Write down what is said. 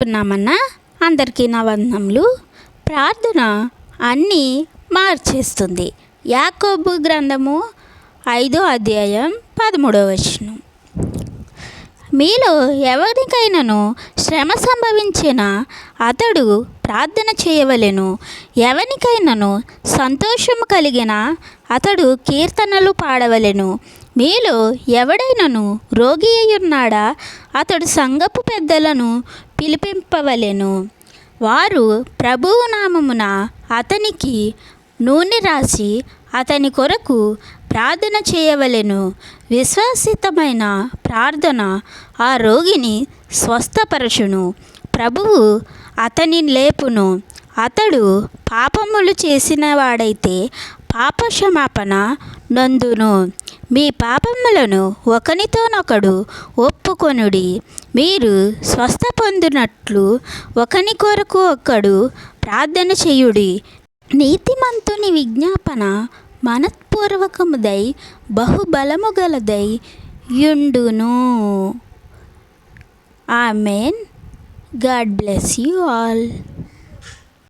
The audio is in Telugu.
చదువుకున్నామన్నా. అందరికీ నా వందనములు. ప్రార్థన అన్నీ మార్చేస్తుంది. యాకోబు గ్రంథము 5వ అధ్యాయం 13వ వచనం. మీలో ఎవరికైనాను శ్రమ సంభవించిన అతడు ప్రార్థన చేయవలెను. ఎవరికైనాను సంతోషము కలిగిన అతడు కీర్తనలు పాడవలెను. మీలో ఎవడైనాను రోగి అయ్యున్నాడా అతడు సంఘపు పెద్దలను పిలిపింపవలెను. వారు ప్రభువు నామమున అతనికి నూనె రాసి అతని కొరకు ప్రార్థన చేయవలెను. విశ్వాసితమైన ప్రార్థన ఆ రోగిని స్వస్థపరచును. ప్రభువు అతనిని లేపును. అతడు పాపములు చేసిన వాడైతే పాపక్షమాపణ నందును. మీ పాపములను ఒకనితోనొకడు ఒప్పుకొనుడి. మీరు స్వస్థ పొందినట్లు ఒకని కొరకు ఒకడు ప్రార్థన చేయుడి. నీతిమంతుని విజ్ఞాపన మనఃపూర్వకముదై బహుబలము గలదై యుండును. Amen. God bless you all.